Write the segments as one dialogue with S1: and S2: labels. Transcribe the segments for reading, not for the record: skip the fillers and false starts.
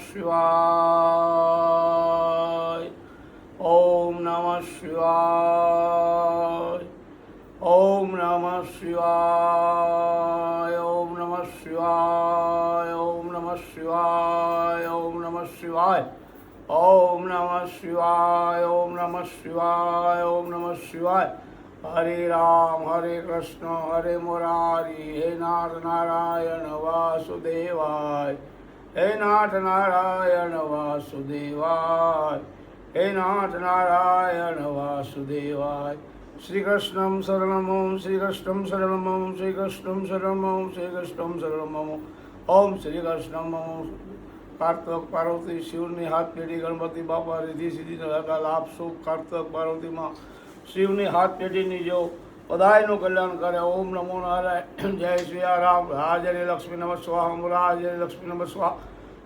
S1: શિવાય. ઓમ નમઃ શિવાય. ઓમ નમઃ શિવાય. ઓમ નમઃ શિવાય. ઓમ નમઃ શિવાય. ઓમ નમઃ શિવાય. ઓમ નમઃ શિવાય. ઓમ નમઃ શિવાય. ઓમ નમઃ શિવાય. હરે રામ હરે કૃષ્ણ હરે મુરારી. હે નાથ નારાયણ વાસુદેવાય. હે નાથ નારાયણ વાસુદેવાય. હે નાથ નારાયણ વાસુદેવાય. શ્રી કૃષ્ણમ શરણમ શ્રી કૃષ્ણમ શરણમ શ્રી કૃષ્ણમ શરણમ શ્રી કૃષ્ણમ શરણમ. ઓમ શ્રી કૃષ્ણમ. કાર્તક પાર્વતી શિવની હાથ પેઢી ગણપતિ બાપા રીધિ સિદ્ધિ લાભ સુખ. કાર્તક પાર્વતીમાં શિવની હાથ પેઢીની જો બધાયનું કલ્યાણ કરે. ઓમ નમો નારાયણ. જય શ્રી રામ. રાજની લક્ષ્મી નમઃ સ્વાહમ. રાજની લક્ષ્મી નમઃ સ્વાહા.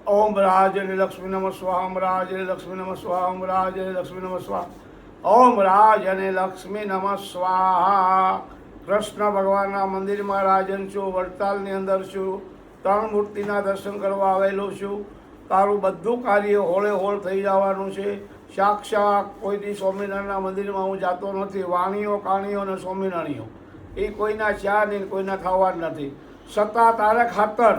S1: ઓમ રાજની લક્ષ્મી નમઃ સ્વાહમ. રાજની લક્ષ્મી નમઃ સ્વાહમ. રાજની લક્ષ્મી નમઃ સ્વાહા. ઓમ રાજની લક્ષ્મી નમઃ સ્વાહા. કૃષ્ણ ભગવાનના મંદિરમાં રાજન છું. વડતાલની અંદર છું. ત્રણ મૂર્તિના દર્શન કરવા આવેલો છું. તારું બધું કાર્ય હોળે હોળ થઈ જવાનું છે. સાક્ષાત કોઈથી સ્વામિનારાયણના મંદિરમાં હું જાતો નથી. વાણીઓ કાણીઓ અને સ્વામિનારાયણો એ કોઈના ચા નહીં, કોઈના થવા જ નથી. સત્તા તારે ખાતર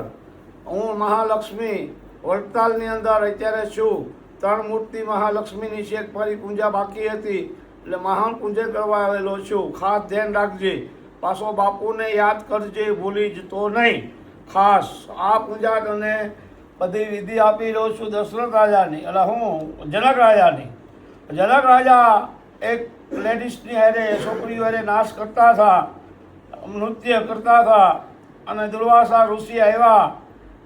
S1: હું મહાલક્ષ્મી વડતાલની અંદર અત્યારે છું. ત્રણ મૂર્તિ મહાલક્ષ્મીની છે. એક ફરી પૂજા બાકી હતી એટલે મહાન પૂજન કરવા આવેલો છું. ખાસ ધ્યાન રાખજે. પાછો બાપુને યાદ કરજે, ભૂલી જતો નહીં. ખાસ આ પૂજા તને બધી વિધિ આપી રહ્યો છું દશરથ રાજાની, એટલે હું જનક રાજાની. જનક રાજા એક લેડીઝની હારે છોકરીઓ હારે નાશ કરતા હતા, નૃત્ય કરતા હતા. અને દુર્વાસા ઋષિ આવ્યા.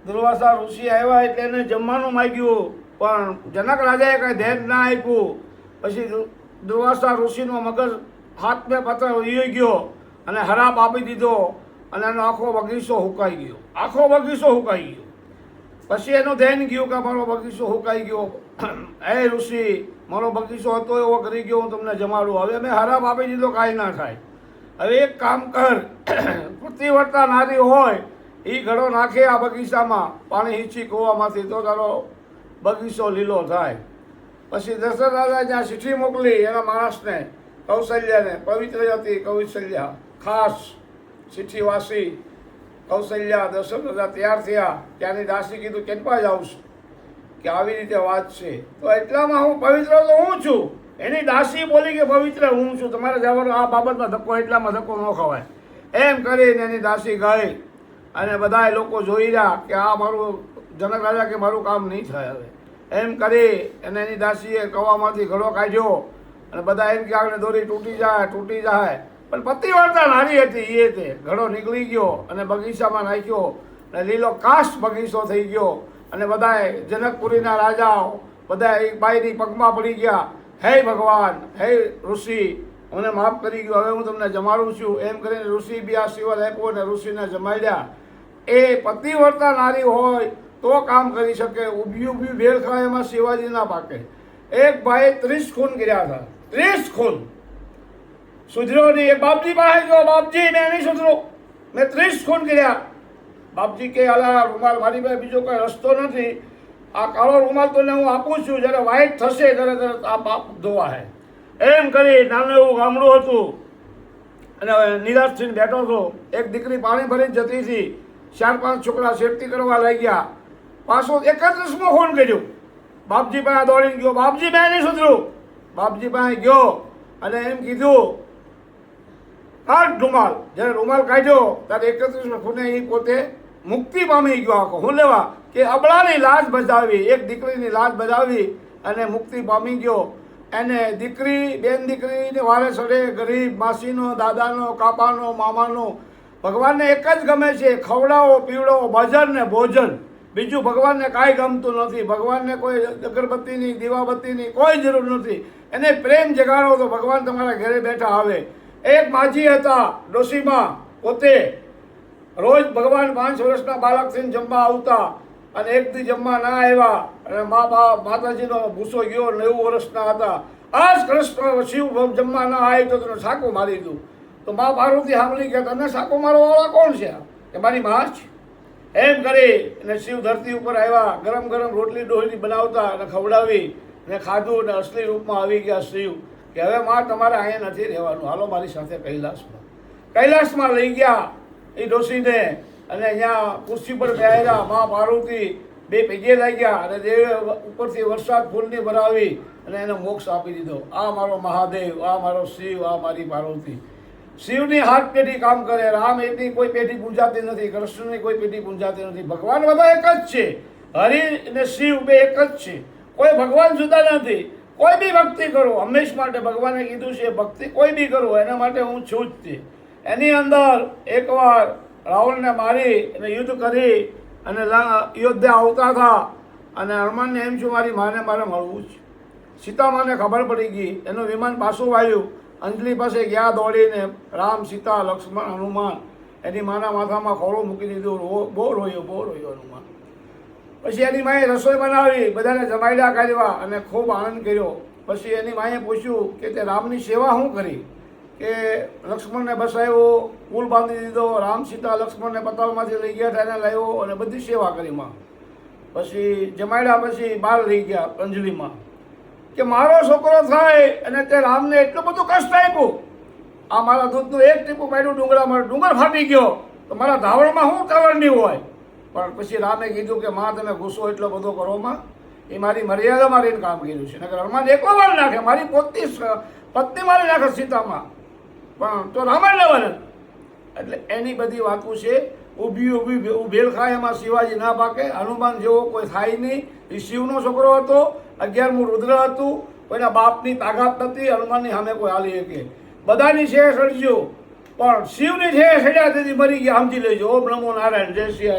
S1: દુર્વાસા ઋષિ આવ્યા એટલે એને જમવાનું માગ્યું, પણ જનક રાજાએ કાંઈ ધ્યાન ના આપ્યું. પછી દુર્વાસા ઋષિનો મગજ હાથને પથ્થર વહી ગયો અને હરાપ આપી દીધો અને એનો આખો બગીચો હુકાઈ ગયો. આખો બગીચો હુકાઈ ગયો. પછી એનું ધ્યાન ગયું કે મારો બગીચો હુકાઈ ગયો. હે ઋષિ, મારો બગીચો હતો એવો કરી ગયો, હું તમને જમાડું. હવે મેં હરાપ આપી દીધો, કાંઈ ના થાય. હવે એક કામ કર, પતિવ્રતા નારી હોય એ ઘડો નાખે આ બગીચામાં પાણી હીચી કૂવામાંથી, તો તારો બગીચો લીલો થાય. પછી દશરથ રાજા જ્યાં ચિઠ્ઠી મોકલી એના માણસને, કૌશલ્યાને. પવિત્ર હતી કૌશલ્યા, ખાસ ચિઠ્ઠી વાસી કૌશલ્યા. દશરથ રાજા તૈયાર થયા. ત્યાંની દાસી કીધું કેનપા જાઉં છું, કે આવી રીતે વાત છે. તો એટલામાં હું પવિત્ર તો હું છું. એની દાસી બોલી કે પવિત્ર હું છું, તમારે જવાનો આ બાબતમાં ધક્કો, એટલામાં ધક્કો ન ખવાય. એમ કરીને એની દાસી ગઈ અને બધા લોકો જોઈ રહ્યા કે આ મારું જનક રાજા કે મારું કામ નહીં થાય હવે. એમ કરી અને એની દાસીએ કવામાંથી ઘડો કાઢ્યો અને બધા એમ કે આગળ દોરી તૂટી જાય તૂટી જાય. પણ પતિવ્રતા નારી હતી એ તે ઘડો નીકળી ગયો અને બગીચામાં નાખ્યો અને લીલો કાશ બગીચો થઈ ગયો. અને બધાએ જનકપુરીના રાજાઓ બધા એક બાઈની પગમાં પડી ગયા. હે ભગવાન, હે ઋષિ, મને માફ કરી ગયો, હવે હું તમને જમાડું છું. એમ કરીને ઋષિ બી આશીર્વાદ આપ્યો અને ઋષિને જમાડ્યા. એ પતિવ્રતા નારી હોય તો કામ કરી શકે. ઊભી ઊભી ભેળ ખાય એમાં શિવાજી ના પાકે. એક ભાઈએ 30 ખૂન કર્યા હતા. 30 ખૂન સુધર્યો નહીં. એક બાપજી પાસે ગયો, બાપજી મેં નહીં સુધરો, મેં 30 ખૂન કર્યા. બાપજી કે અલા રૂમાલ મારી પાસે બીજો કોઈ રસ્તો નથી, આ કાળો રૂમાલ તને હું આપું છું, જ્યારે વ્હાઈટ થશે ત્યારે તરત આ પાપ ધોવા હે. એમ કરી નાનું એવું ગામડું હતું અને નિરાશ થઈને બેઠો હતો. એક દીકરી પાણી ભરીને જતી હતી. 4-5 છોકરા સેફટી કરવા લાગ્યા. પાછો 31મો ખૂન કર્યું. બાપજી પાસે દોડીને ગયો, બાપજી મેં નહીં સુધર્યું. બાપજી પાસે ગયો અને એમ કીધું કાઢ રૂમાલ. જ્યારે રૂમાલ કાઢ્યો ત્યારે 31મો ખૂને એ પોતે મુક્તિ પામી ગયો. આખો હું લેવા કે અબળાની લાજ બજાવી, એક દીકરીની લાજ બજાવી અને મુક્તિ પામી ગયો. એને દીકરી બેન દીકરીને વારે સડે, ગરીબ માસીનો, દાદાનો, કાપાનો, મામાનો. ભગવાનને એક જ ગમે છે, ખવડાવો પીવડાવો, ભજન ને ભોજન. બીજું ભગવાનને કાંઈ ગમતું નથી. ભગવાનને કોઈ અગરબત્તીની દીવાબત્તીની કોઈ જરૂર નથી. એને પ્રેમ જગાડો તો ભગવાન તમારા ઘરે બેઠા આવે. એક માજી હતા ડોશીમાં, પોતે રોજ ભગવાન 5 વર્ષના બાળકથી જમવા આવતા અને એક દી જમવા ના આવ્યા અને માતાજીનો ભૂસો ગયો. 90 વર્ષના હતા. આ જ કૃષ્ણ શિવ જમવા ના આવે તો તને સાકું મારી દઉં. તો મા પાર્વતી સાંભળી કે તને સાકું મારવાવાળા કોણ છે? કે મારી માં છે. એમ કરી અને શિવ ધરતી ઉપર આવ્યા, ગરમ ગરમ રોટલી ડોહલી બનાવતા અને ખવડાવી ને ખાધું ને અસલી રૂપમાં આવી ગયા શિવ કે હવે માં તમારે અહીંયા નથી રહેવાનું, હાલો મારી સાથે કૈલાસમાં. કૈલાસમાં લઈ ગયા એ ડોશીને અને અહીંયા ખુરશી પર બેહાર્યા. મા પાર્વતી બે પગે લાગ્યા અને દેવે ઉપરથી વરસાદ ફૂલની ભરાવી અને એને મોક્ષ આપી દીધો. આ મારો મહાદેવ, આ મારો શિવ, આ મારી પાર્વતી. શિવની હાથ પેઢી કામ કરે, રામ એની કોઈ પેઢી પૂંજાતી નથી, કૃષ્ણની કોઈ પેઢી પૂંજાતી નથી. ભગવાન બધા એક જ છે, હરિ અને શિવ બે એક જ છે, કોઈ ભગવાન જુદા નથી. કોઈ બી ભક્તિ કરો, હંમેશ માટે ભગવાને કીધું છે ભક્તિ કોઈ બી કરો એના માટે હું છું જ તે. એની અંદર એકવાર રાવણને મારી અને યુદ્ધ કરી અને અયોધ્યા આવતા હતા અને હનુમાનને એમ છું મારી માને મારે મળવું છે. સીતા માને ખબર પડી ગઈ, એનું વિમાન પાછું આવ્યું. અંજલિ પાસે ગયા દોડીને, રામ સીતા લક્ષ્મણ હનુમાન એની માના માથામાં ખોળો મૂકી દીધું. બહુ રોયો હનુમાન. પછી એની માએ રસોઈ બનાવી, બધાને જમાડ્યા કાઢવા અને ખૂબ આનંદ કર્યો. પછી એની માએ પૂછ્યું કે તે રામની સેવા શું કરી, કે લક્ષ્મણને બસાવ્યો, પુલ બાંધી દીધો, રામ સીતા લક્ષ્મણને પતાલમાંથી લઈ ગયા એને લાવ્યો અને બધી સેવા કરી માં. પછી જમાડ્યા પછી બહાર લઈ ગયા અંજલિમાં કે મારો છોકરો થાય અને તે રામને એટલું બધું કષ્ટ આપ્યું, આ મારા દૂધનું એક ટીપું પાડ્યું ડુંગરામાં, ડુંગર ફાટી ગયો તો મારા ધાવણમાં શું કવર નહીં હોય. પણ પછી રામે કીધું કે માં તમે ગુસ્સો એટલો બધો કરો માં, એ મારી મર્યાદામાં રહીને કામ કર્યું છે. નકર હનુમાન એકલો વાર નાખે, મારી પત્ની મારી નાખે સીતામાં, પણ તો રામાયણ લેવાને. એટલે એની બધી વાતો છે. ઉભેલ ખાય એમાં શિવાજી ના પાકે. હનુમાન જેવો કોઈ થાય નહીં. એ શિવનો છોકરો હતો, 11મું રુદ્ર હતું, કોઈના બાપની તાકાત નથી હનુમાનની સામે કોઈ હાલી શકે. બધાની છે સળજો પણ શિવની છે સડ્યા તેથી મરી ગયા, સમજી લેજો. ઓમ નમો નારાયણ, જય સિયા રામ.